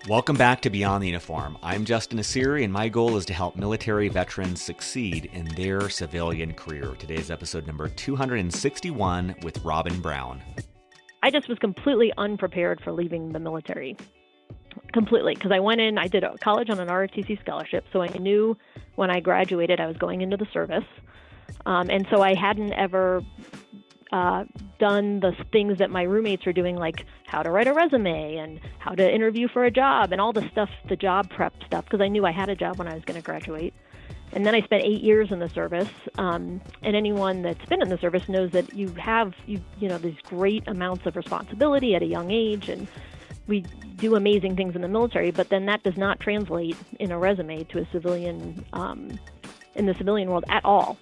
Welcome back to Beyond the Uniform. I'm Justin Asiri, and my goal is to help military veterans succeed in their civilian career. Today's episode number 261 with Robin Brown. I just was completely unprepared for leaving the military. Completely, because I went in, I did college on an ROTC scholarship, so I knew when I graduated I was going into the service. And so I hadn't ever done the things that my roommates were doing, like how to write a resume and how to interview for a job and all the stuff, the job prep stuff, because I knew I had a job when I was going to graduate. And then I spent 8 years in the service. And anyone that's been in the service knows that you have these great amounts of responsibility at a young age, and we do amazing things in the military, but then that does not translate in a resume to a civilian, in the civilian world at all.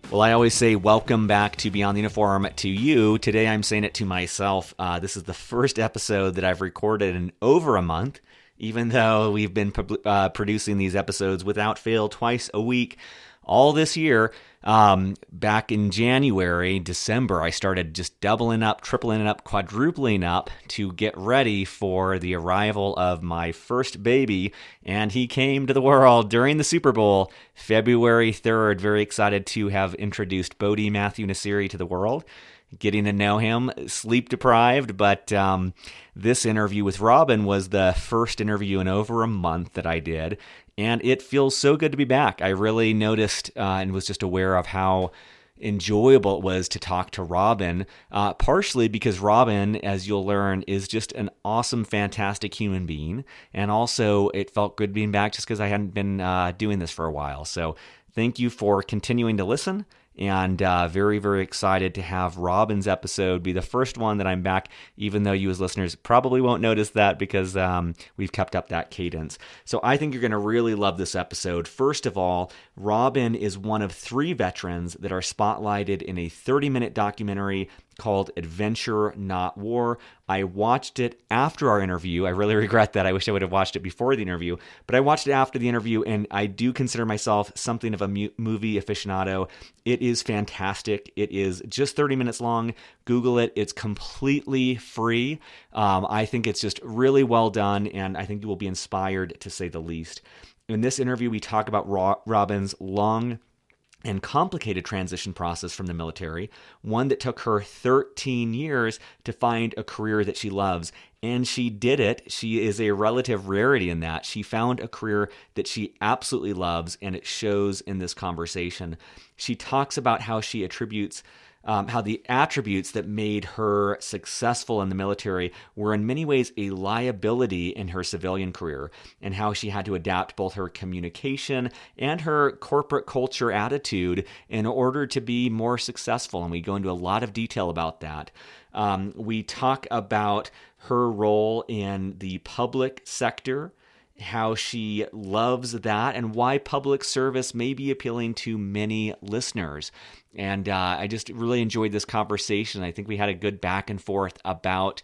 Well, I always say welcome back to Beyond the Uniform to you. Today I'm saying it to myself. This is the first episode that I've recorded in over a month, even though we've been producing these episodes without fail twice a week all this year. Back in January, December, I started just doubling up, tripling up, quadrupling up to get ready for the arrival of my first baby. And he came to the world during the Super Bowl, February 3rd. Very excited to have introduced Bodie Matthew Nasiri to the world. Getting to know him, sleep deprived, but this interview with Robin was the first interview in over a month that I did, and it feels so good to be back. I really noticed and was just aware of how enjoyable it was to talk to Robin, partially because Robin, as you'll learn, is just an awesome, fantastic human being, and also it felt good being back just because I hadn't been doing this for a while. So thank you for continuing to listen. And very, very excited to have Robin's episode be the first one that I'm back, even though you as listeners probably won't notice that because we've kept up that cadence. So I think you're going to really love this episode. First of all, Robin is one of 3 veterans that are spotlighted in a 30-minute documentary called Adventure Not War. I watched it after our interview. I really regret that. I wish I would have watched it before the interview, but I watched it after the interview, and I do consider myself something of a movie aficionado. It is fantastic. It is just 30 minutes long. Google it. It's completely free. I think it's just really well done, and I think you will be inspired, to say the least. In this interview, we talk about Robin's long and complicated transition process from the military, one that took her 13 years to find a career that she loves. And she did it. She is a relative rarity in that. She found a career that she absolutely loves, and it shows in this conversation. She talks about how she attributes how the attributes that made her successful in the military were in many ways a liability in her civilian career, and how she had to adapt both her communication and her corporate culture attitude in order to be more successful. And we go into a lot of detail about that. We talk about her role in the public sector, how she loves that, and why public service may be appealing to many listeners. And I just really enjoyed this conversation. I think we had a good back and forth about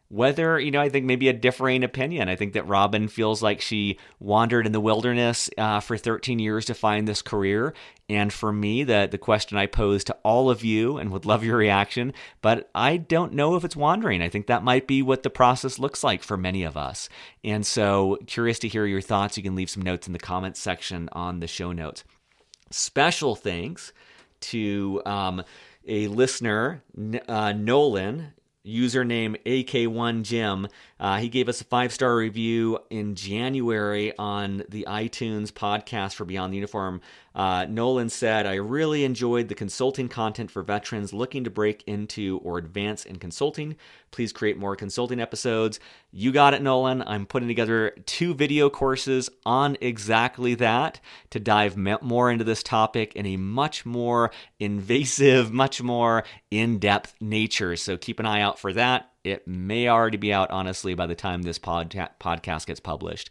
whether, I think maybe a differing opinion. I think that Robin feels like she wandered in the wilderness for 13 years to find this career. And for me, the question I pose to all of you, and would love your reaction, but I don't know if it's wandering. I think that might be what the process looks like for many of us. And so curious to hear your thoughts. You can leave some notes in the comments section on the show notes. Special thanks to a listener, Nolan, username AK1Jim. He gave us a 5-star review in January on the iTunes podcast for Beyond the Uniform. Nolan said, "I really enjoyed the consulting content for veterans looking to break into or advance in consulting. Please create more consulting episodes." You got it, Nolan. I'm putting together 2 video courses on exactly that to dive more into this topic in a much more invasive, much more in-depth nature. So keep an eye out for that. It may already be out, honestly, by the time this podcast gets published.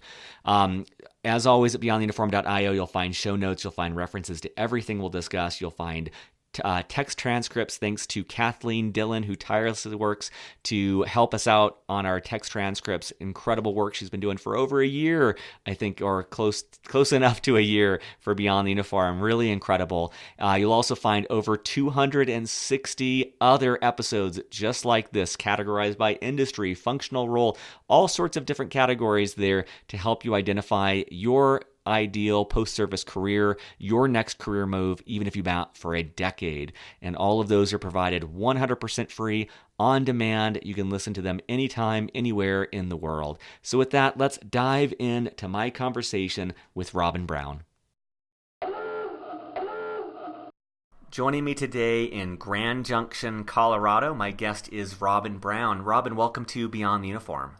As always, at beyondtheuniform.io, you'll find show notes. You'll find references to everything we'll discuss. You'll find text transcripts, thanks to Kathleen Dillon, who tirelessly works to help us out on our text transcripts. Incredible work she's been doing for over a year, I think, or close enough to a year for Beyond the Uniform. Really incredible. You'll also find over 260 other episodes just like this, categorized by industry, functional role, all sorts of different categories there to help you identify your ideal post-service career, your next career move, even if you've been out for a decade. And all of those are provided 100% free, on demand. You can listen to them anytime, anywhere in the world. So with that, let's dive into my conversation with Robin Brown. Joining me today in Grand Junction, Colorado, my guest is Robin Brown. Robin, welcome to Beyond the Uniform.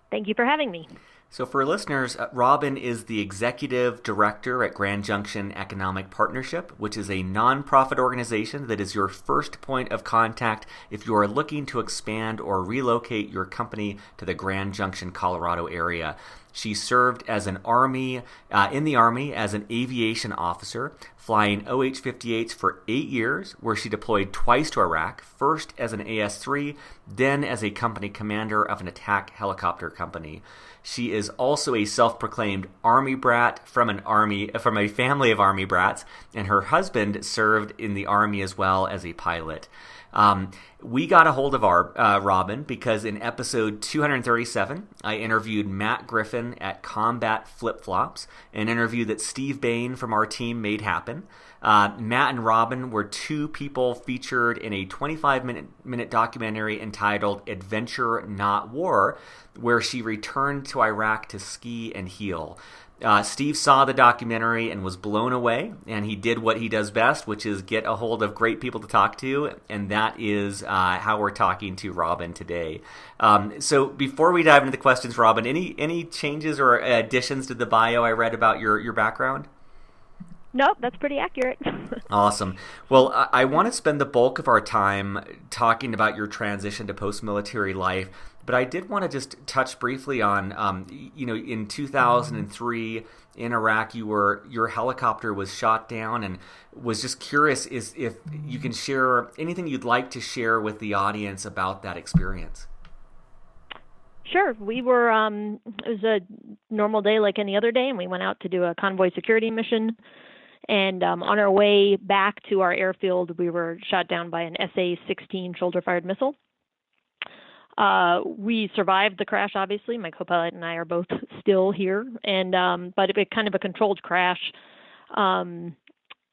Thank you for having me. So for listeners, Robin is the executive director at Grand Junction Economic Partnership, which is a nonprofit organization that is your first point of contact if you are looking to expand or relocate your company to the Grand Junction, Colorado area. She served as in the Army as an aviation officer, flying OH-58s for 8 years, where she deployed twice to Iraq, first as an AS-3, then as a company commander of an attack helicopter company. She is also a self-proclaimed Army brat from a family of Army brats, and her husband served in the Army as well as a pilot. We got a hold of Robin because in episode 237, I interviewed Matt Griffin at Combat Flip Flops, an interview that Steve Bain from our team made happen. Matt and Robin were two people featured in a 25-minute documentary entitled Adventure Not War, where she returned to Iraq to ski and heal. Steve saw the documentary and was blown away, and he did what he does best, which is get a hold of great people to talk to, and that is how we're talking to Robin today. So before we dive into the questions, Robin, any changes or additions to the bio I read about your background? Nope, that's pretty accurate. Awesome. Well, I want to spend the bulk of our time talking about your transition to post-military life, but I did want to just touch briefly on, in 2003 in Iraq, your helicopter was shot down, and was just curious if you can share anything you'd like to share with the audience about that experience. Sure. We were, it was a normal day like any other day, and we went out to do a convoy security mission. And on our way back to our airfield, we were shot down by an SA-16 shoulder-fired missile. We survived the crash, obviously. My co-pilot and I are both still here, but it was kind of a controlled crash. And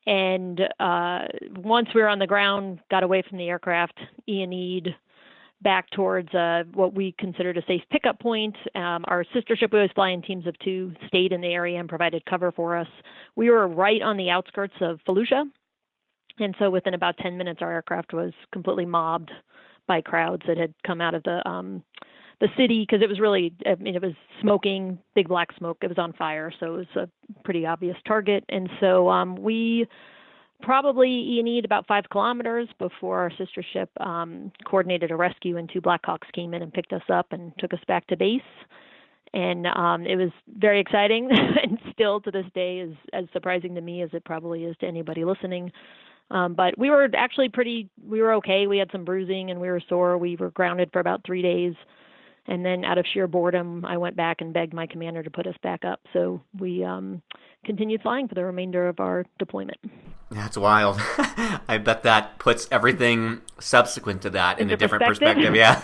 once we were on the ground, got away from the aircraft, E&E'd back towards what we considered a safe pickup point. Our sister ship, we always fly in teams of 2, stayed in the area and provided cover for us. We were right on the outskirts of Fallujah, and so within about 10 minutes, our aircraft was completely mobbed by crowds that had come out of the city, because it was really, it was smoking, big black smoke. It was on fire, so it was a pretty obvious target. And so we probably E&E'd about 5 kilometers before our sister ship coordinated a rescue, and 2 Blackhawks came in and picked us up and took us back to base. And it was very exciting, and still to this day is as surprising to me as it probably is to anybody listening. But we were actually we were okay. We had some bruising and we were sore. We were grounded for about 3 days. And then out of sheer boredom, I went back and begged my commander to put us back up. So we continued flying for the remainder of our deployment. That's wild. I bet that puts everything subsequent to that in a different perspective. Yeah.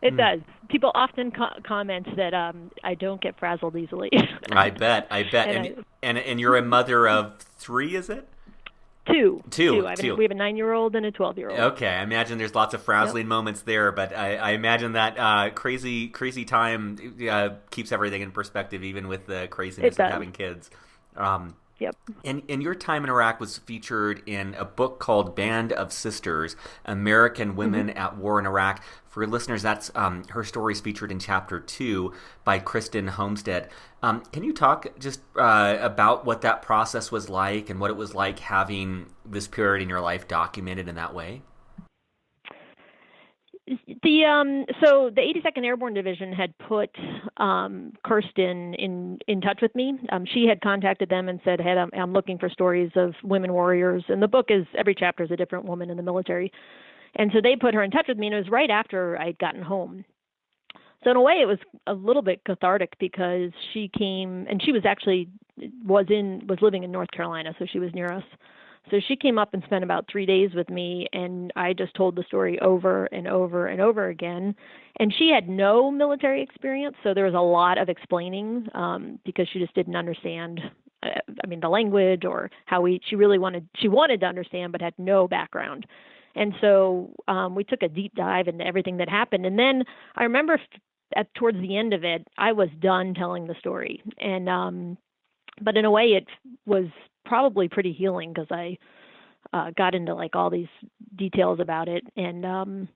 It does. People often comment that I don't get frazzled easily. I bet. And you're a mother of 3, is it? Two. Two. We have a 9-year-old and a 12-year-old. Okay, I imagine there's lots of frazzling moments there, but I imagine that crazy time keeps everything in perspective, even with the craziness of having kids. Yep. And your time in Iraq was featured in a book called Band of Sisters, American Women at War in Iraq. For listeners, that's her story is featured in Chapter 2 by Kristen Homestead. Can you talk just about what that process was like and what it was like having this period in your life documented in that way? So the 82nd Airborne Division had put Kirsten in touch with me. She had contacted them and said, "Hey, I'm looking for stories of women warriors." And the book is every chapter is a different woman in the military. And so they put her in touch with me, and it was right after I'd gotten home. So in a way, it was a little bit cathartic because she came, and she was actually was living in North Carolina, so she was near us. So she came up and spent about 3 days with me, and I just told the story over and over and over again. And she had no military experience, so there was a lot of explaining because she just didn't understand. The language or how she wanted to understand, but had no background. And so we took a deep dive into everything that happened. And then I remember towards the end of it, I was done telling the story. And but in a way, it was probably pretty healing because I got into like all these details about it. And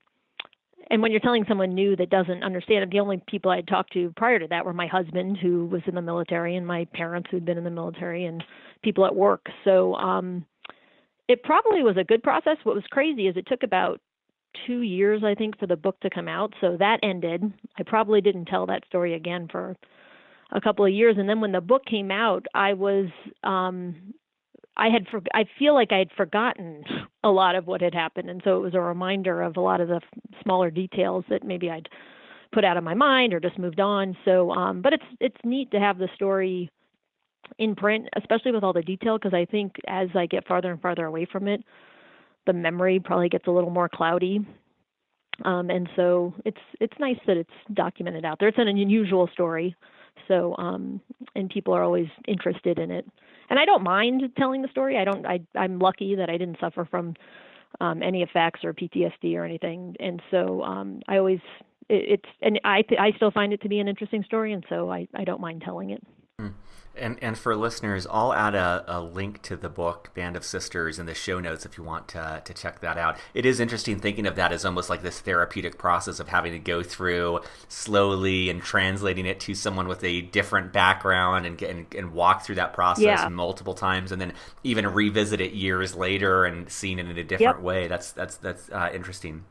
when you're telling someone new that doesn't understand it, the only people I had talked to prior to that were my husband, who was in the military, and my parents who'd been in the military, and people at work. So it probably was a good process. What was crazy is it took about 2 years, I think, for the book to come out. So that ended. I probably didn't tell that story again for a couple of years. And then when the book came out, I feel like I had forgotten a lot of what had happened. And so it was a reminder of a lot of the smaller details that maybe I'd put out of my mind or just moved on. So, but it's neat to have the story in print, especially with all the detail, because I think as I get farther and farther away from it, the memory probably gets a little more cloudy. And so it's nice that it's documented out there. It's an unusual story. So, and people are always interested in it. And I don't mind telling the story. I'm lucky that I didn't suffer from any effects or PTSD or anything. And so I still find it to be an interesting story. And so I don't mind telling it. And for listeners, I'll add a link to the book Band of Sisters in the show notes if you want to check that out. It is interesting thinking of that as almost like this therapeutic process of having to go through slowly and translating it to someone with a different background and walk through that process multiple times, and then even revisit it years later and seeing it in a different way. That's interesting.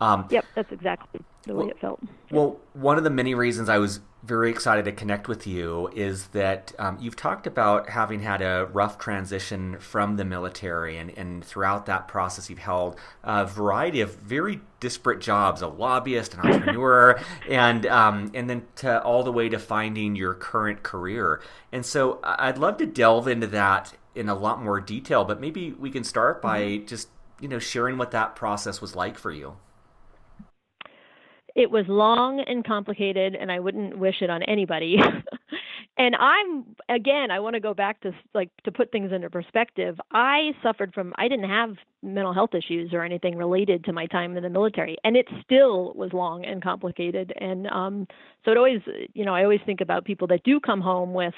Yep, that's exactly the way it felt. Well, one of the many reasons I was very excited to connect with you is that you've talked about having had a rough transition from the military, and throughout that process you've held a variety of very disparate jobs, a lobbyist, an entrepreneur, and then all the way to finding your current career. And so I'd love to delve into that in a lot more detail, but maybe we can start by just sharing what that process was like for you. It was long and complicated, and I wouldn't wish it on anybody. And I want to go back to put things into perspective. I didn't have mental health issues or anything related to my time in the military, and it still was long and complicated. And so it always, I always think about people that do come home with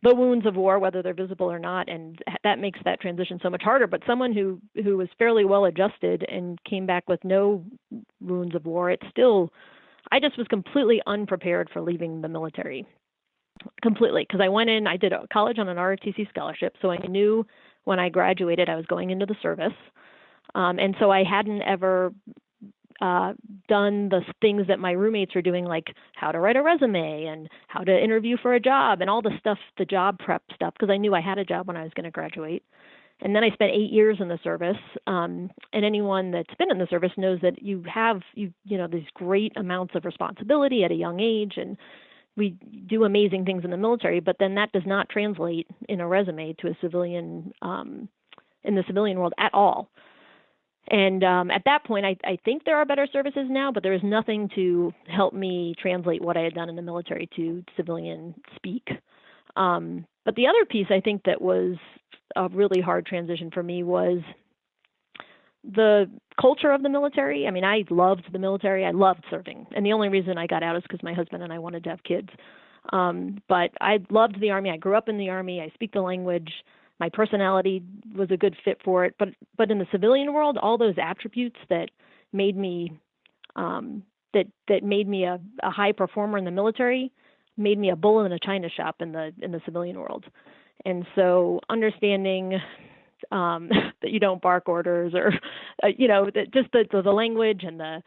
the wounds of war, whether they're visible or not, and that makes that transition so much harder. But someone who was fairly well adjusted and came back with no wounds of war, I just was completely unprepared for leaving the military. Completely, because I did college on an ROTC scholarship, so I knew when I graduated I was going into the service, and so I hadn't ever done the things that my roommates were doing, like how to write a resume and how to interview for a job and all the stuff, the job prep stuff, because I knew I had a job when I was going to graduate. And then I spent 8 years in the service. And anyone that's been in the service knows that you have these great amounts of responsibility at a young age, and we do amazing things in the military, but then that does not translate in a resume to a civilian, in the civilian world at all. And at that point, I think there are better services now, but there was nothing to help me translate what I had done in the military to civilian speak. But the other piece I think that was a really hard transition for me was the culture of the military. I mean, I loved the military. I loved serving. And the only reason I got out is because my husband and I wanted to have kids. But I loved the Army. I grew up in the Army. I speak the language. My personality was a good fit for it. But in the civilian world, all those attributes that made me that made me a high performer in the military made me a bull in a china shop in the civilian world. And so understanding that you don't bark orders, or just the language and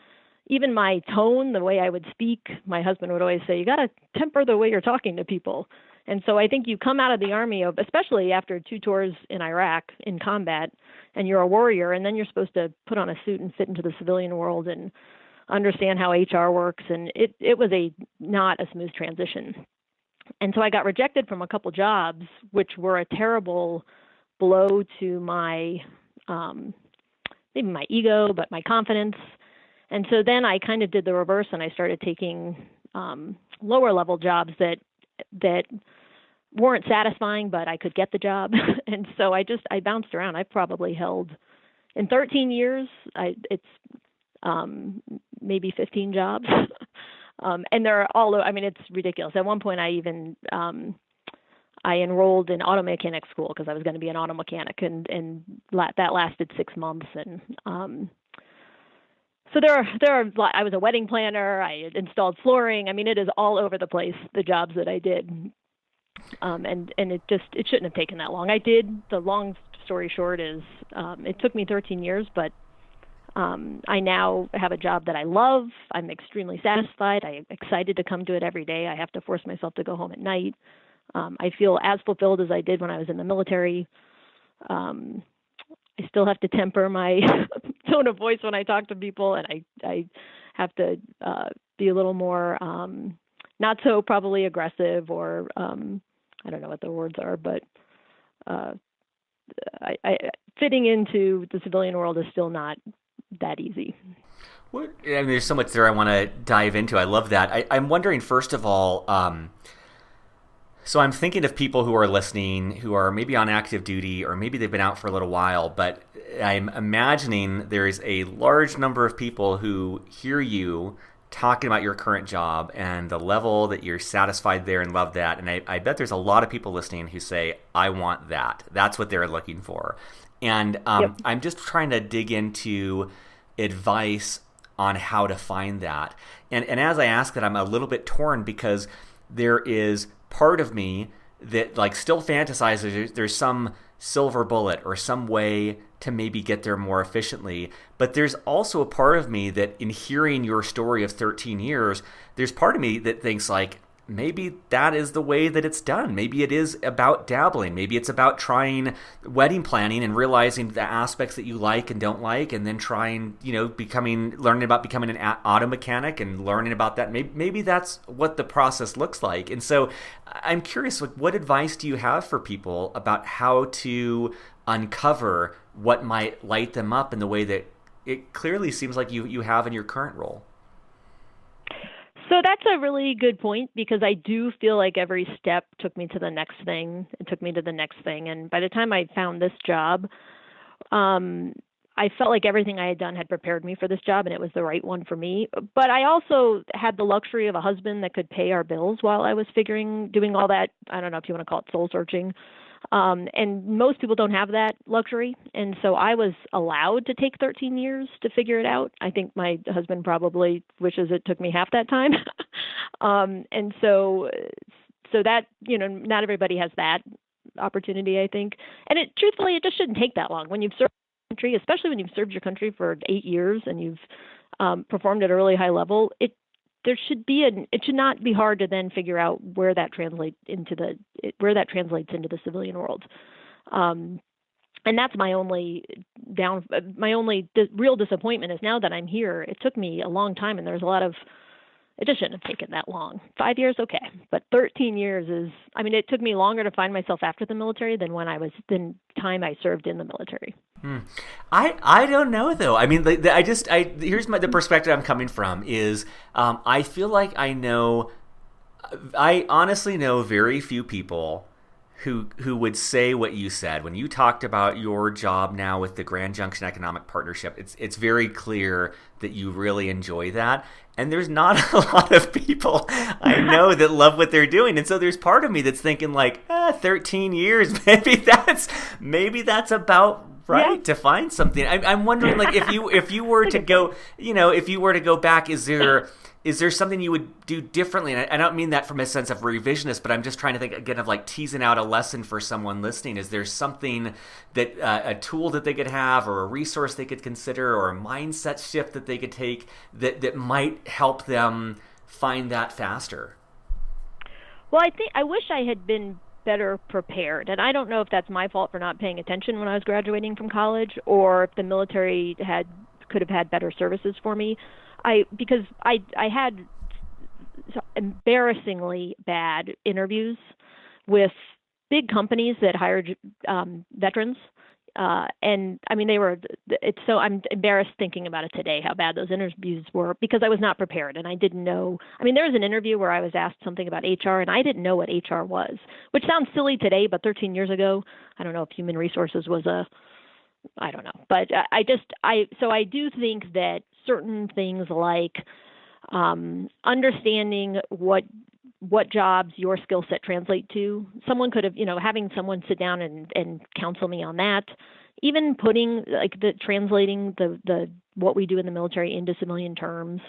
even my tone, the way I would speak, my husband would always say, you got to temper the way you're talking to people. And so I think you come out of the Army, especially after 2 tours in Iraq in combat, and you're a warrior, and then you're supposed to put on a suit and fit into the civilian world and understand how HR works. And it was not a smooth transition. And so I got rejected from a couple jobs, which were a terrible blow to my, maybe my ego, but my confidence. And so then I kind of did the reverse, and I started taking lower level jobs that weren't satisfying, but I could get the job. And so I bounced around. I probably held, in 13 years, it's maybe 15 jobs. And they're all, I mean, it's ridiculous. At one point I even, I enrolled in auto mechanic school because I was going to be an auto mechanic, and that lasted 6 months. And so I was a wedding planner. I installed flooring. I mean, it is all over the place, the jobs that I did. And it shouldn't have taken that long. The long story short is, it took me 13 years, but I now have a job that I love. I'm extremely satisfied. I'm excited to come to it every day. I have to force myself to go home at night. I feel as fulfilled as I did when I was in the military. I still have to temper my tone of voice when I talk to people, and I have to be a little more not so probably aggressive, or I don't know what the words are, but I fitting into the civilian world is still not that easy. I mean, there's so much there I want to dive into. I love that. I'm wondering, first of all, so I'm thinking of people who are listening who are maybe on active duty, or maybe they've been out for a little while, but I'm imagining there's a large number of people who hear you talking about your current job and the level that you're satisfied there and love that. And I bet there's a lot of people listening who say, I want that. That's what they're looking for. And Yep. I'm just trying to dig into advice on how to find that. And as I ask that, I'm a little bit torn, because there is part of me that like still fantasizes there's some silver bullet or some way to maybe get there more efficiently. But there's also a part of me that, in hearing your story of 13 years, there's part of me that thinks like, maybe that is the way that it's done. Maybe it is about dabbling. Maybe it's about trying wedding planning and realizing the aspects that you like and don't like, and then trying, learning about becoming an auto mechanic and learning about that. Maybe that's what the process looks like. And so I'm curious, like, what advice do you have for people about how to uncover what might light them up in the way that it clearly seems like you have in your current role? So that's a really good point, because I do feel like every step took me to the next thing. It took me to the next thing. And by the time I found this job, I felt like everything I had done had prepared me for this job, and it was the right one for me. But I also had the luxury of a husband that could pay our bills while I was doing all that. I don't know if you want to call it soul searching. And most people don't have that luxury. And so I was allowed to take 13 years to figure it out. I think my husband probably wishes it took me half that time. And so that, not everybody has that opportunity, I think. And truthfully, it just shouldn't take that long. When you've served your country, especially when you've served your country for 8 years and you've performed at a really high level, it should not be hard to then figure out where that translates into the civilian world. And that's my only real disappointment is, now that I'm here, it took me a long time, and there's it just shouldn't have taken that long. 5 years, okay. But 13 years it took me longer to find myself after the military than than time I served in the military. I don't know, though. I mean, here's the perspective I'm coming from is, I feel like I honestly know very few people who would say what you said when you talked about your job now with the Grand Junction Economic Partnership. It's very clear that you really enjoy that. And there's not a lot of people I know that love what they're doing. And so there's part of me that's thinking like, 13 years, maybe that's about right to find something. I'm wondering, like, if you were to go, if you were to go back, is there Is there something you would do differently? And I don't mean that from a sense of revisionist, but I'm just trying to think again of like teasing out a lesson for someone listening. Is there something that a tool that they could have, or a resource they could consider, or a mindset shift that they could take that might help them find that faster? Well, I wish I had been better prepared, and I don't know if that's my fault for not paying attention when I was graduating from college, or if the military could have had better services for me. Because I had embarrassingly bad interviews with big companies that hired veterans, and I mean I'm embarrassed thinking about it today how bad those interviews were, because I was not prepared and I didn't know. I mean, there was an interview where I was asked something about HR and I didn't know what HR was, which sounds silly today, but 13 years ago, I don't know if human resources was I don't know, but so I do think that certain things like understanding what jobs your skill set translate to. Someone could have, having someone sit down and counsel me on that. Even putting translating the what we do in the military into civilian terms.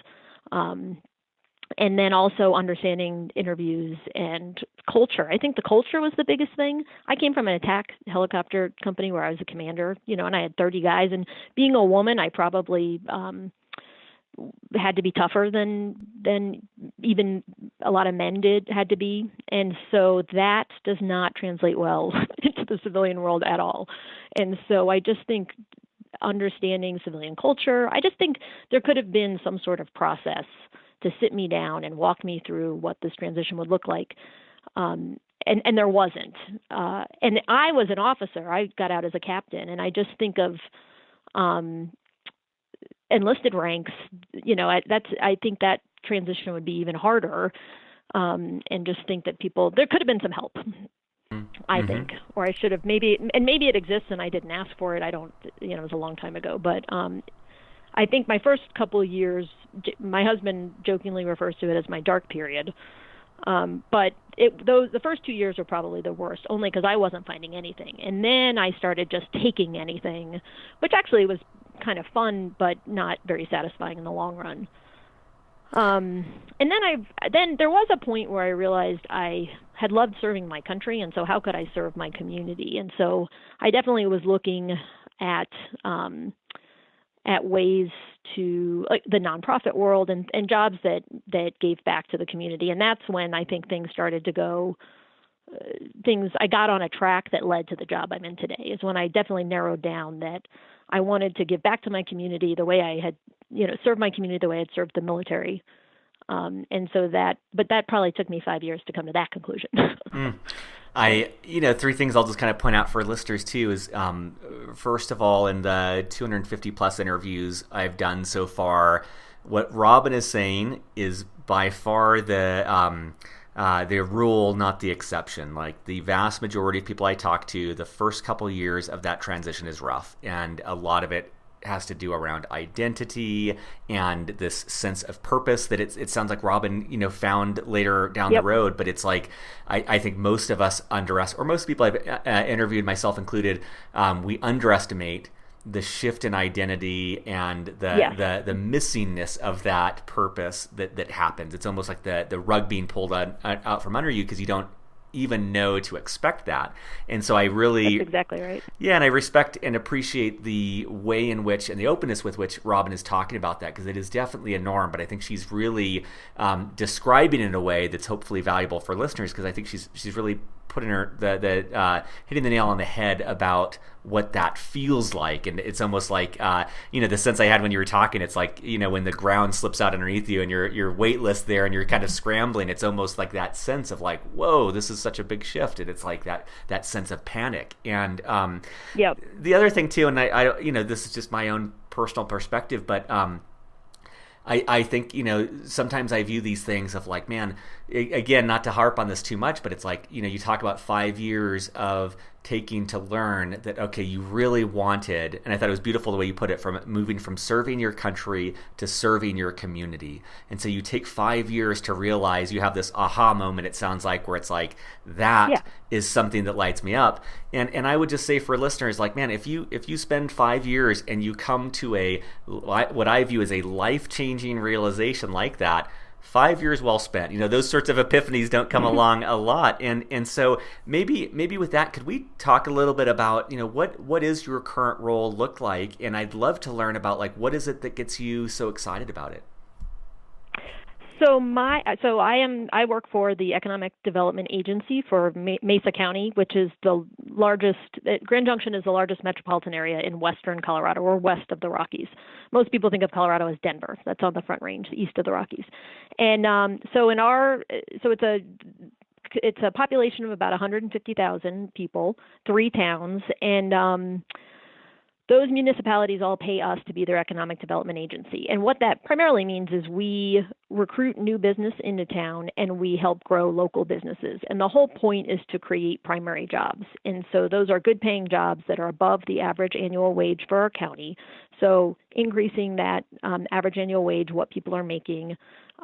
And then also understanding interviews and culture. I think the culture was the biggest thing. I came from an attack helicopter company where I was a commander, and I had 30 guys. And being a woman, I probably had to be tougher than even a lot of men had to be. And so that does not translate well into the civilian world at all. And so I just think understanding civilian culture, I just think there could have been some sort of process to sit me down and walk me through what this transition would look like. And there wasn't. And I was an officer. I got out as a captain. And I just think of enlisted ranks, I think that transition would be even harder. And just think that there could have been some help, I think, or I should have maybe it exists and I didn't ask for it. I don't, it was a long time ago, but I think my first couple of years, my husband jokingly refers to it as my dark period. But the first 2 years were probably the worst, only because I wasn't finding anything. And then I started just taking anything, which actually was kind of fun, but not very satisfying in the long run. And then there was a point where I realized I had loved serving my country, and so how could I serve my community? And so I definitely was looking at ways to the nonprofit world and jobs that gave back to the community. And that's when I think things started to go, I got on a track that led to the job I'm in today, is when I definitely narrowed down that I wanted to give back to my community the way I had, served my community the way I'd served the military. And so but that probably took me 5 years to come to that conclusion. Three things I'll just kind of point out for listeners too is, first of all, in the 250 plus interviews I've done so far, what Robin is saying is by far the rule, not the exception. Like the vast majority of people I talk to, the first couple of years of that transition is rough, and a lot of it has to do around identity and this sense of purpose that it sounds like Robin, found later down the road. But it's like, I think most of us or most people I've interviewed, myself included, we underestimate the shift in identity and the missingness of that purpose that happens. It's almost like the rug being pulled out from under you because you don't even know to expect that. And so that's exactly right. Yeah, and I respect and appreciate the way in which and the openness with which Robin is talking about that, because it is definitely a norm, but I think she's really describing it in a way that's hopefully valuable for listeners, because I think she's really putting hitting the nail on the head about what that feels like. And it's almost like the sense I had when you were talking, it's like, when the ground slips out underneath you and you're weightless there and you're kind of scrambling, it's almost like that sense of like, whoa, this is such a big shift. And it's like that sense of panic. And the other thing too, and I this is just my own personal perspective, but I think, sometimes I view these things of like, man, again, not to harp on this too much, but it's like, you talk about 5 years of taking to learn that, okay, you really wanted, and I thought it was beautiful the way you put it, from moving from serving your country to serving your community. And so you take 5 years to realize, you have this aha moment, it sounds like, where it's like, that is something that lights me up. And I would just say for listeners, like, man, if you spend 5 years and you come to what I view as a life-changing realization like that, 5 years well spent. Those sorts of epiphanies don't come along a lot. And so maybe with that, could we talk a little bit about, what is your current role look like? And I'd love to learn about what is it that gets you so excited about it? I work for the Economic Development Agency for Mesa County, which is the largest. Grand Junction is the largest metropolitan area in western Colorado, or west of the Rockies. Most people think of Colorado as Denver. That's on the Front Range, east of the Rockies. And it's a population of about 150,000 people, 3 towns, and those municipalities all pay us to be their economic development agency. And what that primarily means is we recruit new business into town and we help grow local businesses. And the whole point is to create primary jobs. And so those are good paying jobs that are above the average annual wage for our county. So increasing that average annual wage, what people are making,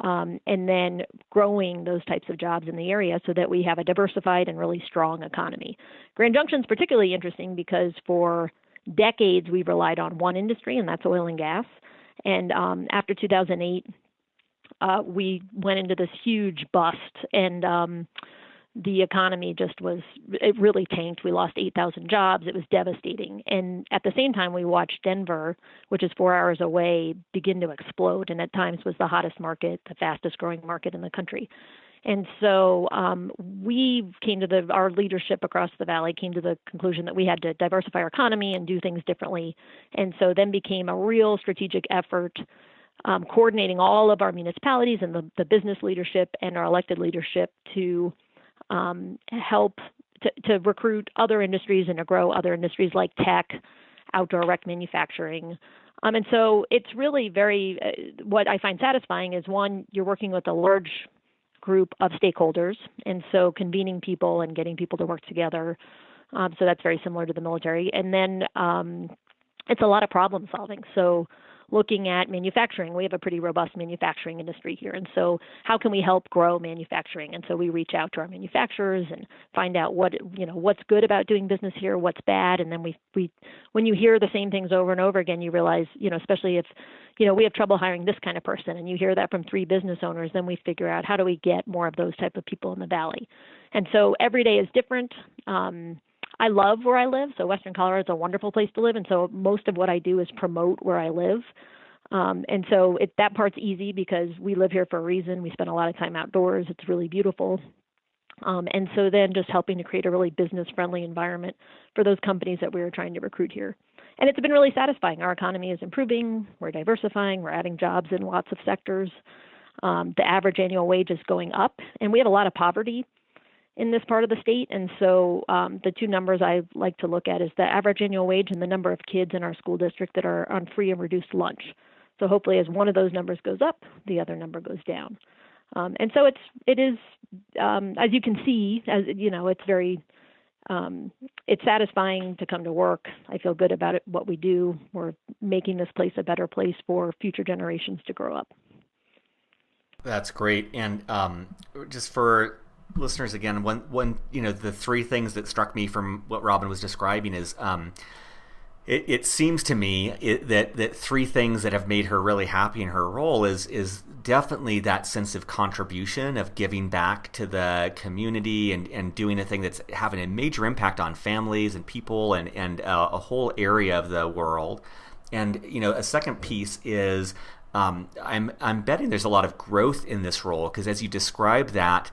and then growing those types of jobs in the area so that we have a diversified and really strong economy. Grand Junction is particularly interesting because for decades we've relied on one industry, and that's oil and gas. And after 2008, we went into this huge bust, and the economy it really tanked. We lost 8,000 jobs. It was devastating. And at the same time, we watched Denver, which is 4 hours away, begin to explode, and at times was the hottest market, the fastest growing market in the country. And so our leadership across the valley came to the conclusion that we had to diversify our economy and do things differently. And so then became a real strategic effort, coordinating all of our municipalities and the business leadership and our elected leadership to help to recruit other industries and to grow other industries like tech, outdoor rec manufacturing. And so it's really what I find satisfying is, one, you're working with a large group of stakeholders, and so convening people and getting people to work together. So that's very similar to the military. And then it's a lot of problem solving. So looking at manufacturing, we have a pretty robust manufacturing industry here. And so how can we help grow manufacturing? And so we reach out to our manufacturers and find out what's good about doing business here, what's bad. And then we when you hear the same things over and over again, you realize, especially if, we have trouble hiring this kind of person, and you hear that from 3 business owners, then we figure out how do we get more of those type of people in the valley. And so every day is different. I love where I live. So Western Colorado is a wonderful place to live. And so most of what I do is promote where I live. And so that part's easy because we live here for a reason. We spend a lot of time outdoors. It's really beautiful. And so then just helping to create a really business-friendly environment for those companies that we are trying to recruit here. And it's been really satisfying. Our economy is improving. We're diversifying. We're adding jobs in lots of sectors. The average annual wage is going up. And we have a lot of poverty in this part of the state. And so the 2 numbers I like to look at is the average annual wage and the number of kids in our school district that are on free and reduced lunch. So hopefully as one of those numbers goes up, the other number goes down. And so it is, as you can see, it's very, it's satisfying to come to work. I feel good about what we do. We're making this place a better place for future generations to grow up. That's great. And just for listeners again, one the 3 things that struck me from what Robin was describing is it seems to me that 3 things that have made her really happy in her role is definitely that sense of contribution, of giving back to the community and doing a thing that's having a major impact on families and people and a whole area of the world. And a second piece is I'm betting there's a lot of growth in this role, because as you describe that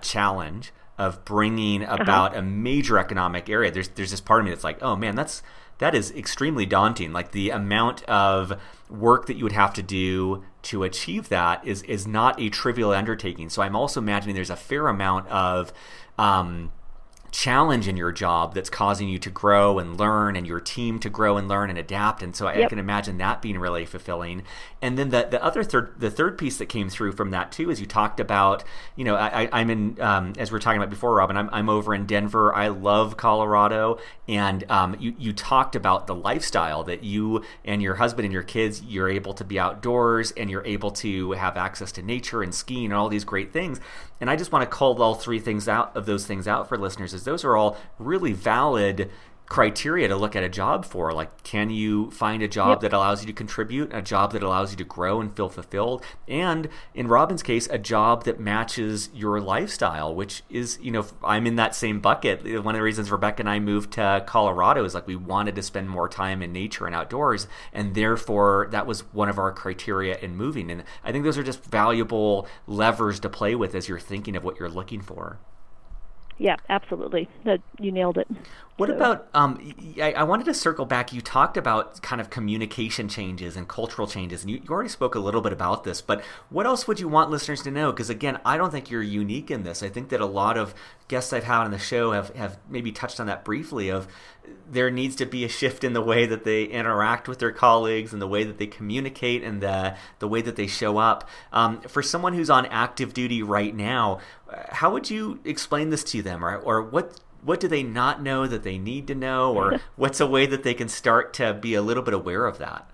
challenge of bringing about a major economic area, there's this part of me that's like, oh man, that is extremely daunting. Like the amount of work that you would have to do to achieve that is not a trivial undertaking. So I'm also imagining there's a fair amount of challenge in your job that's causing you to grow and learn, and your team to grow and learn and adapt. And so I can imagine that being really fulfilling. And then the third piece that came through from that too is you talked about, I'm in, as we were talking about before, Robin, I'm over in Denver. I love Colorado. And you talked about the lifestyle that you and your husband and your kids, you're able to be outdoors and you're able to have access to nature and skiing and all these great things. And I just want to call all 3 things out of those things out for listeners, as those are all really valid criteria to look at a job for. Like, can you find a job that allows you to contribute, a job that allows you to grow and feel fulfilled, and in Robin's case, a job that matches your lifestyle, which is, I'm in that same bucket. One of the reasons Rebecca and I moved to Colorado is like we wanted to spend more time in nature and outdoors, and therefore that was one of our criteria in moving. And I think those are just valuable levers to play with as you're thinking of what you're looking for. Yeah, absolutely. You nailed it. What about, I wanted to circle back. You talked about kind of communication changes and cultural changes, and you already spoke a little bit about this, but what else would you want listeners to know? Because again, I don't think you're unique in this. I think that a lot of guests I've had on the show have maybe touched on that briefly, of there needs to be a shift in the way that they interact with their colleagues and the way that they communicate and the way that they show up. For someone who's on active duty right now, how would you explain this to them, or what do they not know that they need to know, or what's a way that they can start to be a little bit aware of that?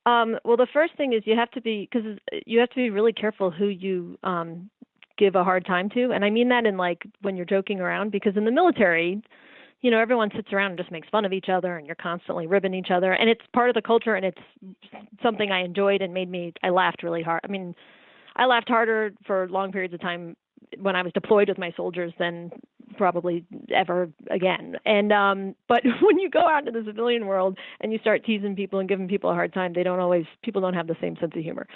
Well, the first thing is you have to be really careful who you give a hard time to, and I mean that in like when you're joking around, because in the military, everyone sits around and just makes fun of each other, and you're constantly ribbing each other, and it's part of the culture, and it's something I enjoyed and I laughed really hard. I mean, I laughed harder for long periods of time when I was deployed with my soldiers than probably ever again. And but when you go out into the civilian world and you start teasing people and giving people a hard time, people don't have the same sense of humor.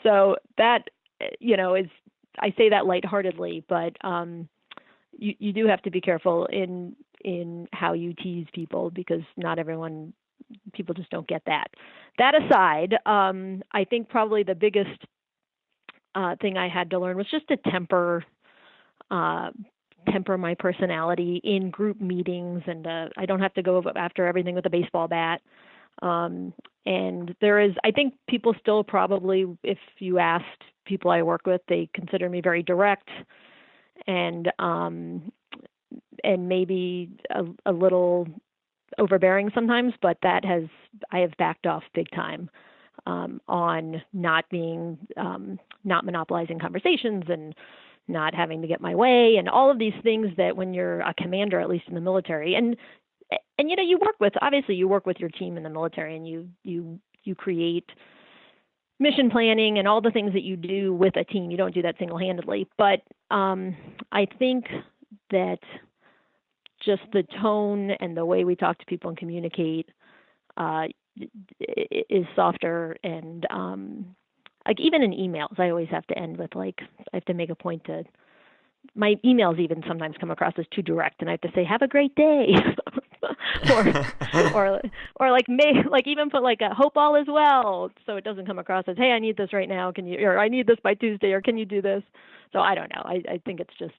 So that is, I say that lightheartedly, but you do have to be careful in how you tease people, because not everyone, people just don't get that. That aside, I think probably the biggest thing I had to learn was just to temper my personality in group meetings, and I don't have to go after everything with a baseball bat. And I think people still probably, if you asked people I work with, they consider me very direct and maybe a little overbearing sometimes, but I have backed off big time on not monopolizing conversations and not having to get my way, and all of these things that when you're a commander, at least in the military, and you work with your team in the military, and you create mission planning and all the things that you do with a team. You don't do that single-handedly, but I think that just the tone and the way we talk to people and communicate is softer, and like even in emails, I always have to end with I have to make a point to, my emails even sometimes come across as too direct, and I have to say, have a great day. or even put a hope all is well, so it doesn't come across as, hey, I need this right now, or I need this by Tuesday, or can you do this? So I don't know. I think it's just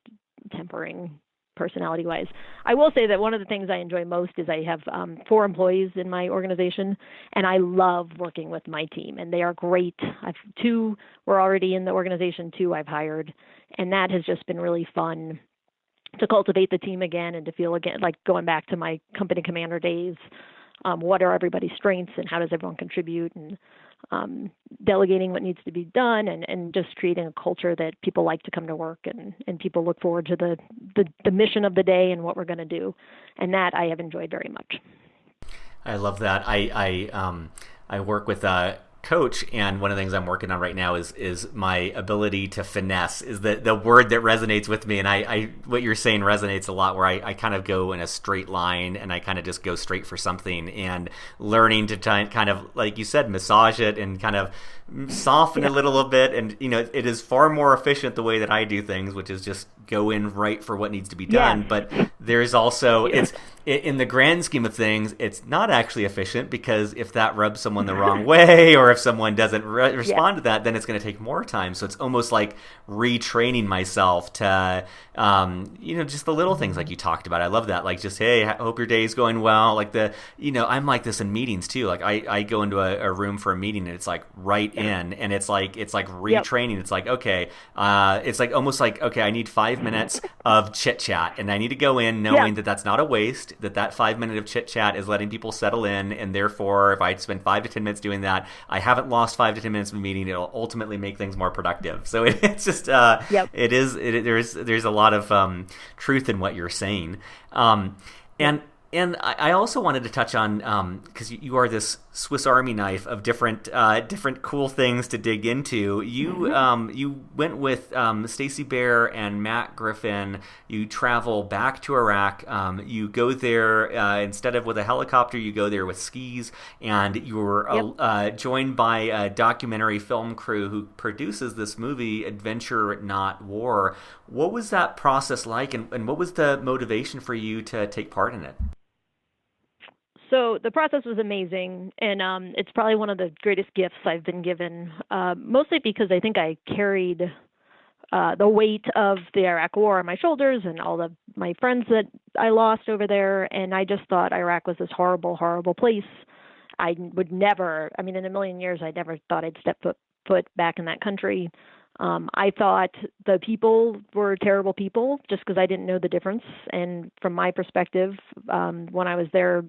tempering personality-wise. I will say that one of the things I enjoy most is I have 4 employees in my organization, and I love working with my team, and they are great. 2 were already in the organization, 2 I've hired, and that has just been really fun to cultivate the team again and to feel again like going back to my company commander days. What are everybody's strengths and how does everyone contribute, and delegating what needs to be done, and just creating a culture that people like to come to work, and people look forward to the mission of the day and what we're going to do. And that I have enjoyed very much. I love that. I work with a coach, and one of the things I'm working on right now is my ability to finesse, is the word that resonates with me. And I what you're saying resonates a lot, where I kind of go in a straight line and I kind of just go straight for something, and learning to kind of, like you said, massage it and kind of soften a little bit. And it is far more efficient the way that I do things, which is just go in right for what needs to be done. Yeah. But there's also it's in the grand scheme of things, it's not actually efficient, because if that rubs someone the wrong way, or if someone doesn't respond to that, then it's going to take more time. So it's almost like retraining myself to, just the little things like you talked about. I love that. Like, just, hey, I hope your day's going well. Like I'm like this in meetings too. Like I go into a room for a meeting, and it's like right in, and it's like retraining. Yep. It's like, okay, it's like almost like, okay, I need 5 minutes of chit chat, and I need to go in knowing that that's not a waste, that 5 minute of chit chat is letting people settle in, and therefore if I spend 5 to 10 minutes doing that, I haven't lost 5 to 10 minutes of a meeting. It'll ultimately make things more productive. So it's just there's a lot of truth in what you're saying, and And I also wanted to touch on because you are this Swiss Army knife of different cool things to dig into. You went with Stacey Bear and Matt Griffin. You travel back to Iraq. You go there instead of with a helicopter, you go there with skis, and you're joined by a documentary film crew who produces this movie, Adventure Not War. What was that process like, and what was the motivation for you to take part in it? So the process was amazing, and it's probably one of the greatest gifts I've been given. Mostly because I think I carried the weight of the Iraq War on my shoulders, and all of my friends that I lost over there. And I just thought Iraq was this horrible, horrible place. I would never, I mean, in a million years, I never thought I'd step foot back in that country. I thought the people were terrible people just because I didn't know the difference. And from my perspective, when I was there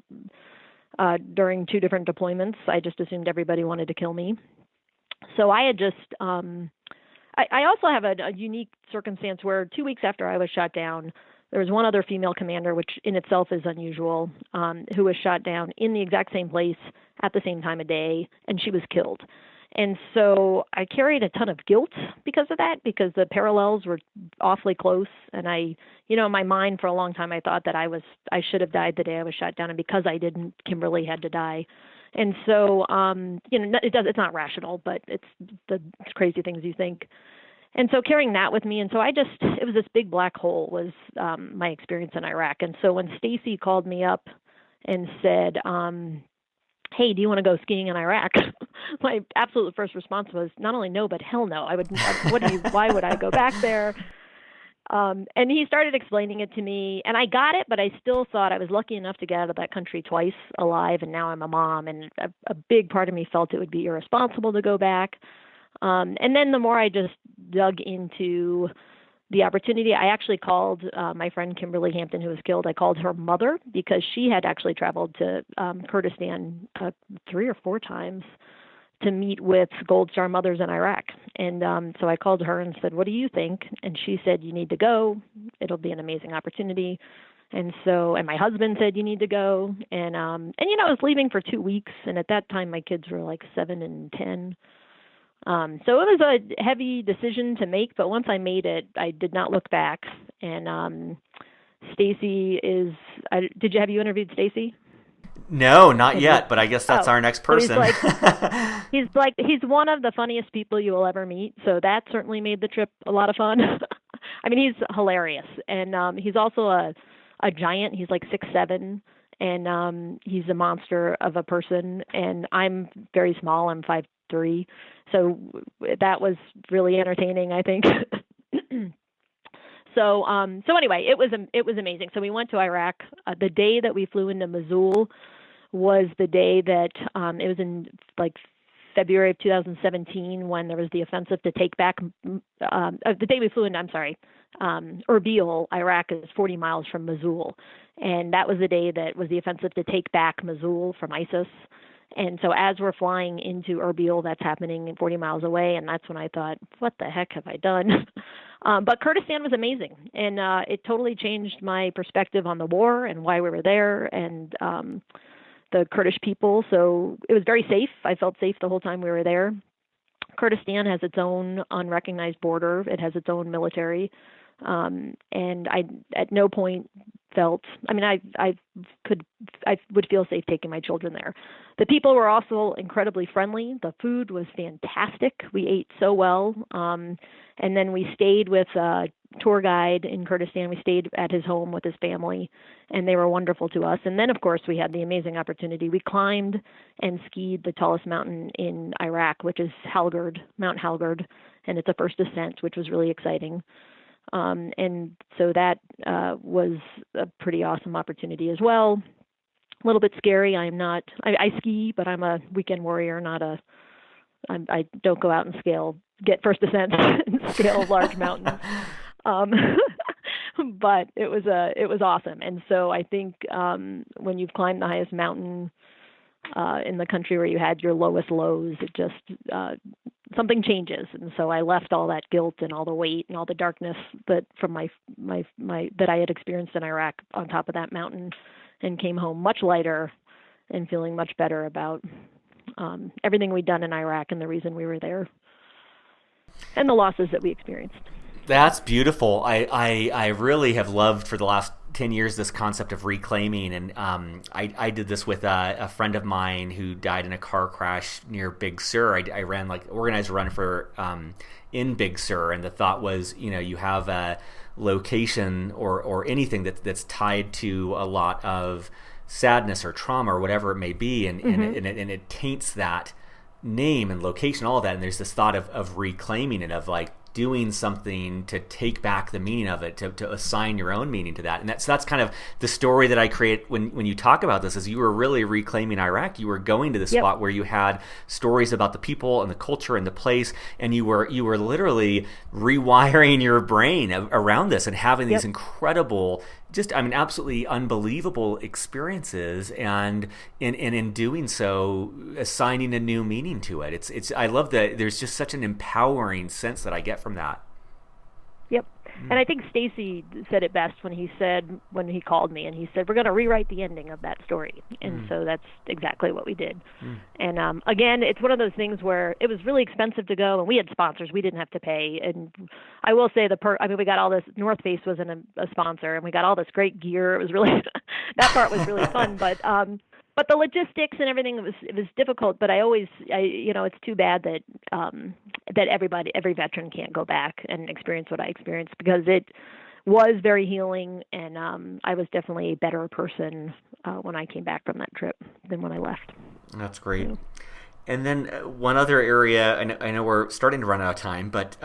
during two different deployments, I just assumed everybody wanted to kill me. So I had just, I also have a unique circumstance where 2 weeks after I was shot down, there was one other female commander, which in itself is unusual, who was shot down in the exact same place at the same time of day, and she was killed. And so I carried a ton of guilt because of that, because the parallels were awfully close. And in my mind for a long time, I thought that I should have died the day I was shot down. And because I didn't, Kimberly had to die. And so, it's not rational, but it's the crazy things you think. And so carrying that with me, and so it was this big black hole was my experience in Iraq. And so when Stacy called me up and said, hey, do you want to go skiing in Iraq? My absolute first response was not only no, but hell no. Why would I go back there? And he started explaining it to me, and I got it, but I still thought I was lucky enough to get out of that country twice alive, and now I'm a mom, and a big part of me felt it would be irresponsible to go back. And then the more I just dug into the opportunity, I actually called my friend Kimberly Hampton, who was killed. I called her mother because she had actually traveled to Kurdistan 3 or 4 times to meet with Gold Star mothers in Iraq. And so I called her and said, what do you think? And she said, you need to go. It'll be an amazing opportunity. And my husband said, you need to go. And I was leaving for 2 weeks. And at that time, my kids were like 7 and 10. So it was a heavy decision to make, but once I made it, I did not look back. And Stacy have you interviewed Stacy? No, not yet, but I guess that's our next person. So he's one of the funniest people you will ever meet. So that certainly made the trip a lot of fun. I mean, he's hilarious. And he's also a giant. He's like 6'7", and he's a monster of a person. And I'm very small. I'm 5'3". So that was really entertaining, I think. So anyway, it was amazing. So we went to Iraq. The day that we flew into Mosul was the day that it was in like February of 2017 when there was the offensive to take back. The day we flew in, Erbil, Iraq is 40 miles from Mosul, and that was the day that was the offensive to take back Mosul from ISIS. And so as we're flying into Erbil, that's happening 40 miles away, and that's when I thought, what the heck have I done? But Kurdistan was amazing, and it totally changed my perspective on the war and why we were there and the Kurdish people. So it was very safe. I felt safe the whole time we were there. Kurdistan has its own unrecognized border. It has its own military. And I at no point felt, I would feel safe taking my children there. The people were also incredibly friendly. The food was fantastic. We ate so well. And then we stayed with a tour guide in Kurdistan. We stayed at his home with his family, and they were wonderful to us. And then, of course, we had the amazing opportunity. We climbed and skied the tallest mountain in Iraq, which is Mount Halgard, and it's a first ascent, which was really exciting. And so that was a pretty awesome opportunity as well. A little bit scary. I ski, but I'm a weekend warrior, I don't go out and get first ascent and scale large mountains. But it was awesome. And so I think when you've climbed the highest mountain in the country where you had your lowest lows, it just something changes. And so I left all that guilt and all the weight and all the darkness that from my that I had experienced in Iraq on top of that mountain, and came home much lighter and feeling much better about everything we'd done in Iraq and the reason we were there and the losses that we experienced. That's beautiful. I really have loved for the last 10 years this concept of reclaiming. And I did this with a friend of mine who died in a car crash near Big Sur. I ran organized a run for in Big Sur. And the thought was, you have a location or anything that's tied to a lot of sadness or trauma or whatever it may be. And it taints that name and location, all of that. And there's this thought of reclaiming it, of like doing something to take back the meaning of it, to assign your own meaning to that. And that's kind of the story that I create when you talk about this, is you were really reclaiming Iraq. You were going to the spot where you had stories about the people and the culture and the place, and you were literally rewiring your brain around this and having these incredible, absolutely unbelievable experiences, and in doing so, assigning a new meaning to it. I love that there's just such an empowering sense that I get from that. Yep. And I think Stacy said it best when he called me and he said, we're going to rewrite the ending of that story. And so that's exactly what we did. And again, it's one of those things where it was really expensive to go, and we had sponsors. We didn't have to pay. And I will say we got all this, North Face wasn't a sponsor, and we got all this great gear. It was really, that part was really fun. But the logistics and everything, it was difficult. But it's too bad that every veteran can't go back and experience what I experienced, because it was very healing, and I was definitely a better person when I came back from that trip than when I left. That's great. Yeah. And then one other area, I know we're starting to run out of time, but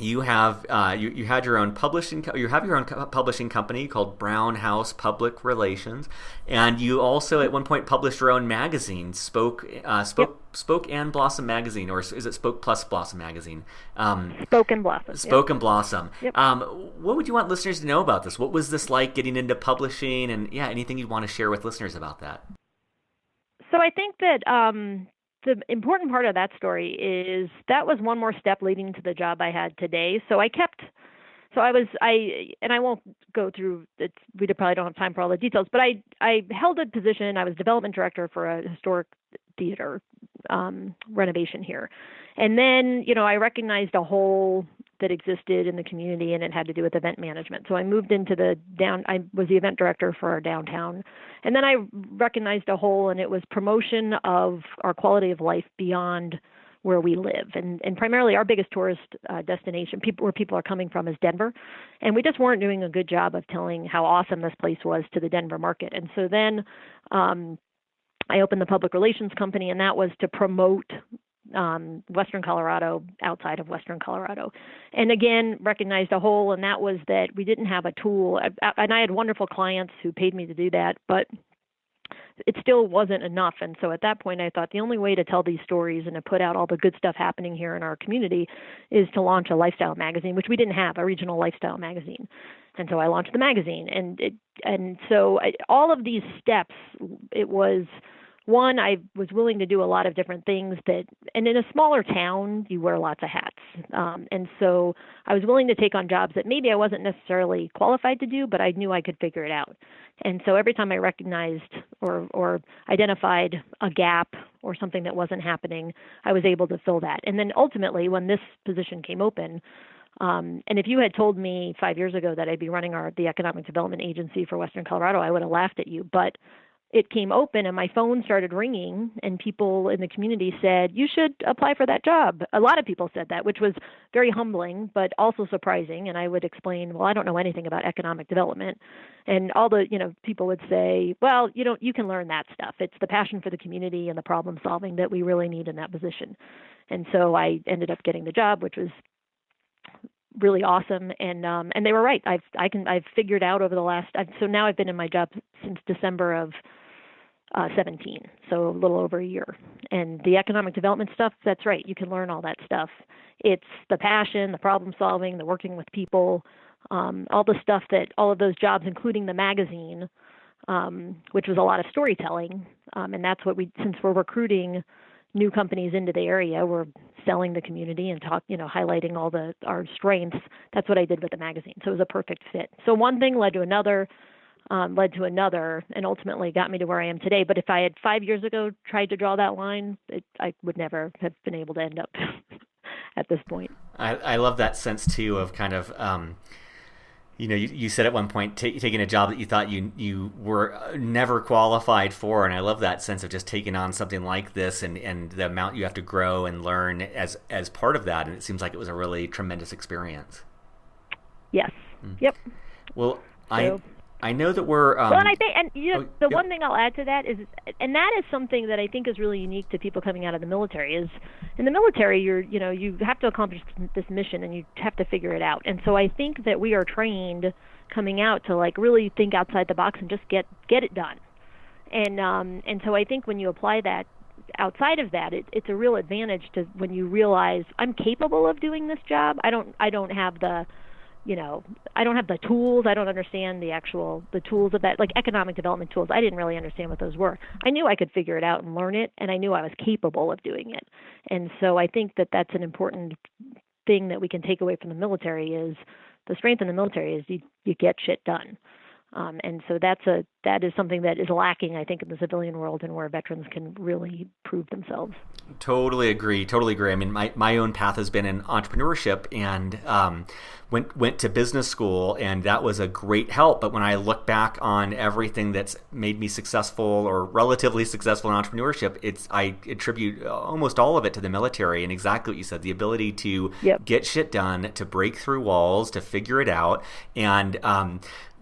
you have you had your own publishing. You have your own publishing company called Brown House Public Relations, and you also at one point published your own magazine, Spoke and Blossom magazine, or is it Spoke plus Blossom magazine? Spoke and Blossom. Spoke and Blossom. Yep. What would you want listeners to know about this? What was this like getting into publishing, and anything you'd want to share with listeners about that? So I think that the important part of that story is that was one more step leading to the job I had today. I won't go through it. We probably don't have time for all the details, but I held a position. I was development director for a historic theater renovation here. And then, I recognized a hole that existed in the community, and it had to do with event management. So I moved into I was the event director for our downtown. And then I recognized a hole, and it was promotion of our quality of life beyond where we live. And primarily our biggest tourist destination, where people are coming from, is Denver. And we just weren't doing a good job of telling how awesome this place was to the Denver market. And so then I opened the public relations company, and that was to promote Western Colorado outside of Western Colorado. And again, recognized a hole, and that was that we didn't have a tool. And I had wonderful clients who paid me to do that, but it still wasn't enough. And so at that point, I thought the only way to tell these stories and to put out all the good stuff happening here in our community is to launch a lifestyle magazine, which we didn't have, a regional lifestyle magazine. And so I launched the magazine. All of these steps, it was, one, I was willing to do a lot of different things and in a smaller town, you wear lots of hats. And so I was willing to take on jobs that maybe I wasn't necessarily qualified to do, but I knew I could figure it out. And so every time I recognized or identified a gap or something that wasn't happening, I was able to fill that. And then ultimately, when this position came open, and if you had told me 5 years ago that I'd be running the Economic Development Agency for Western Colorado, I would have laughed at you. But it came open, and my phone started ringing, and people in the community said, you should apply for that job. A lot of people said that, which was very humbling, but also surprising. And I would explain, well, I don't know anything about economic development. And all the, people would say, well, you can learn that stuff. It's the passion for the community and the problem solving that we really need in that position. And so I ended up getting the job, which was really awesome. And they were right. I've figured out over the last, so now I've been in my job since December of 17, so a little over a year. And the economic development stuff, that's right. You can learn all that stuff. It's the passion, the problem solving, the working with people, all the stuff that all of those jobs, including the magazine, which was a lot of storytelling. And that's what since we're recruiting new companies into the area, we're selling the community and highlighting all our strengths. That's what I did with the magazine. So it was a perfect fit. So one thing led to another. led to another, and ultimately got me to where I am today. But if I had 5 years ago tried to draw that line, I would never have been able to end up at this point. I love that sense too of kind of you said at one point taking a job that you thought you were never qualified for, and I love that sense of just taking on something like this and the amount you have to grow and learn as part of that. And it seems like it was a really tremendous experience. Yes. Yep. Well, I know that we're well, and I think, and one thing I'll add to that is, and that is something that I think is really unique to people coming out of the military, is in the military you have to accomplish this mission and you have to figure it out. And so I think that we are trained coming out to like really think outside the box and just get it done. And so I think when you apply that outside of that, it's a real advantage to when you realize I'm capable of doing this job. I don't have the I don't have the tools. I don't understand the tools of that, like economic development tools. I didn't really understand what those were. I knew I could figure it out and learn it, and I knew I was capable of doing it. And so I think that that's an important thing that we can take away from the military is the strength in the military is you get shit done. And so that is something that is lacking, I think, in the civilian world, and where veterans can really prove themselves. Totally agree. I mean, my own path has been in entrepreneurship, and went to business school, and that was a great help. But when I look back on everything that's made me successful or relatively successful in entrepreneurship, I attribute almost all of it to the military. And exactly what you said, the ability to get shit done, to break through walls, to figure it out. And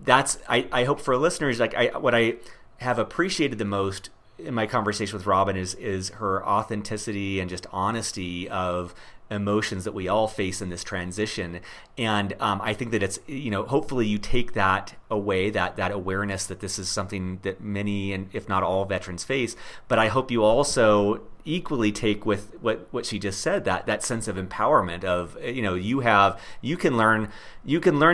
that's, I hope for listeners, what I have appreciated the most in my conversation with Robin is her authenticity and just honesty of emotions that we all face in this transition. And I think that it's, hopefully you take that away, that awareness that this is something that many, and if not all, veterans face. But I hope you also equally take with what she just said, that sense of empowerment of, you can learn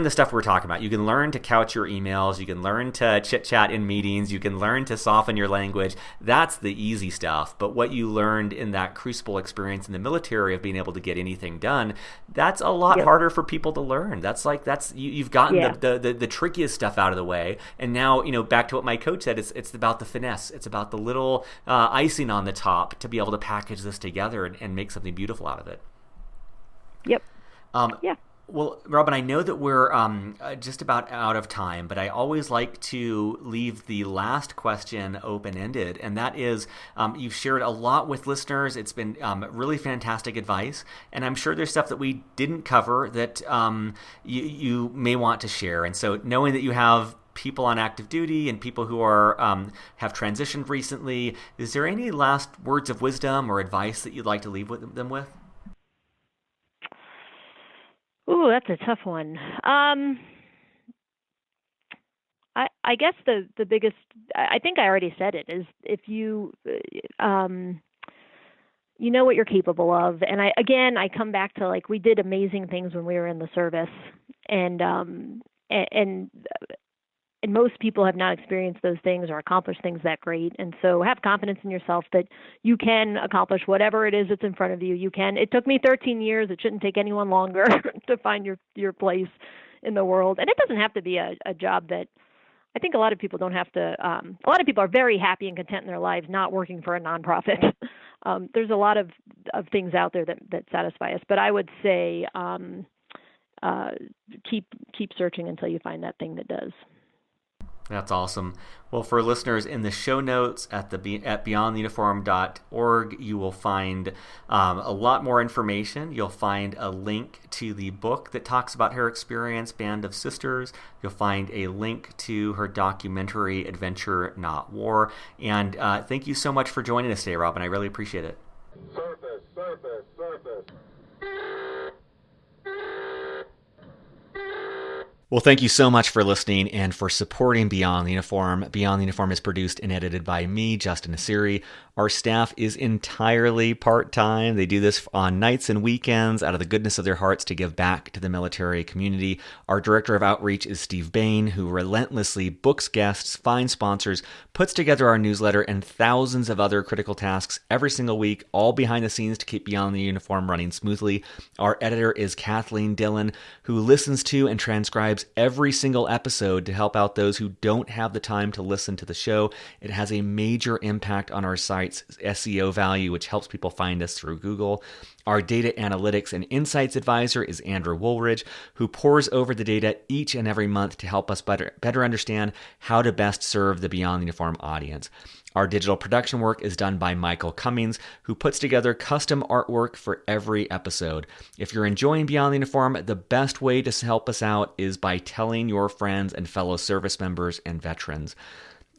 the stuff we're talking about. You can learn to couch your emails. You can learn to chit chat in meetings. You can learn to soften your language. That's the easy stuff. But what you learned in that crucible experience in the military of being able to get anything done, that's a lot harder for people to learn. You've gotten the trickiest stuff out of the way. And now, back to what my coach said, it's about the finesse. It's about the little icing on the top to be able to package this together and make something beautiful out of it. Yep. Well, Robin, I know that we're just about out of time, but I always like to leave the last question open-ended, and that is, you've shared a lot with listeners. It's been really fantastic advice, and I'm sure there's stuff that we didn't cover that you may want to share. And so knowing that you have people on active duty and people who are have transitioned recently, is there any last words of wisdom or advice that you'd like to leave them with? Ooh, that's a tough one. I guess the biggest, I think I already said it, is if you you know what you're capable of. And I come back to, like, we did amazing things when we were in the service, and most people have not experienced those things or accomplished things that great. And so have confidence in yourself that you can accomplish whatever it is that's in front of you. You can. It took me 13 years. It shouldn't take anyone longer to find your place in the world. And it doesn't have to be a job that, I think a lot of people don't have to, a lot of people are very happy and content in their lives not working for a nonprofit. There's a lot of things out there that satisfy us. But I would say keep searching until you find that thing that does. That's awesome. Well, for listeners, in the show notes at beyondtheuniform.org, you will find a lot more information. You'll find a link to the book that talks about her experience, Band of Sisters. You'll find a link to her documentary, Adventure Not War. And thank you so much for joining us today, Robin. I really appreciate it. Surface. Well, thank you so much for listening and for supporting Beyond the Uniform. Beyond the Uniform is produced and edited by me, Justin Asiri. Our staff is entirely part-time. They do this on nights and weekends out of the goodness of their hearts to give back to the military community. Our director of outreach is Steve Bain, who relentlessly books guests, finds sponsors, puts together our newsletter, and thousands of other critical tasks every single week, all behind the scenes to keep Beyond the Uniform running smoothly. Our editor is Kathleen Dillon, who listens to and transcribes subscribes every single episode to help out those who don't have the time to listen to the show. It has a major impact on our site's SEO value, which helps people find us through Google. Our data analytics and insights advisor is Andrew Woolridge, who pores over the data each and every month to help us better understand how to best serve the Beyond the Uniform audience. Our digital production work is done by Michael Cummings, who puts together custom artwork for every episode. If you're enjoying Beyond the Uniform, the best way to help us out is by telling your friends and fellow service members and veterans.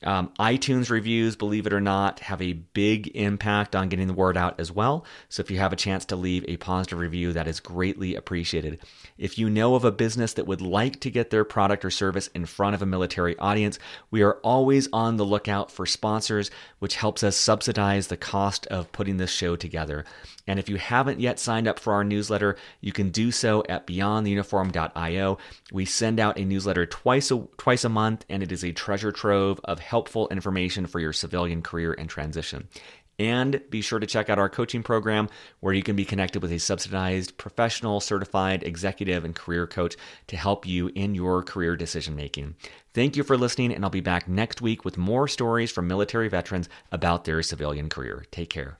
iTunes reviews, believe it or not, have a big impact on getting the word out as well. So if you have a chance to leave a positive review, that is greatly appreciated. If you know of a business that would like to get their product or service in front of a military audience, we are always on the lookout for sponsors, which helps us subsidize the cost of putting this show together. And if you haven't yet signed up for our newsletter, you can do so at beyondtheuniform.io. We send out a newsletter twice a month, and it is a treasure trove of helpful information for your civilian career and transition. And be sure to check out our coaching program, where you can be connected with a subsidized, professional, certified executive and career coach to help you in your career decision making. Thank you for listening, and I'll be back next week with more stories from military veterans about their civilian career. Take care.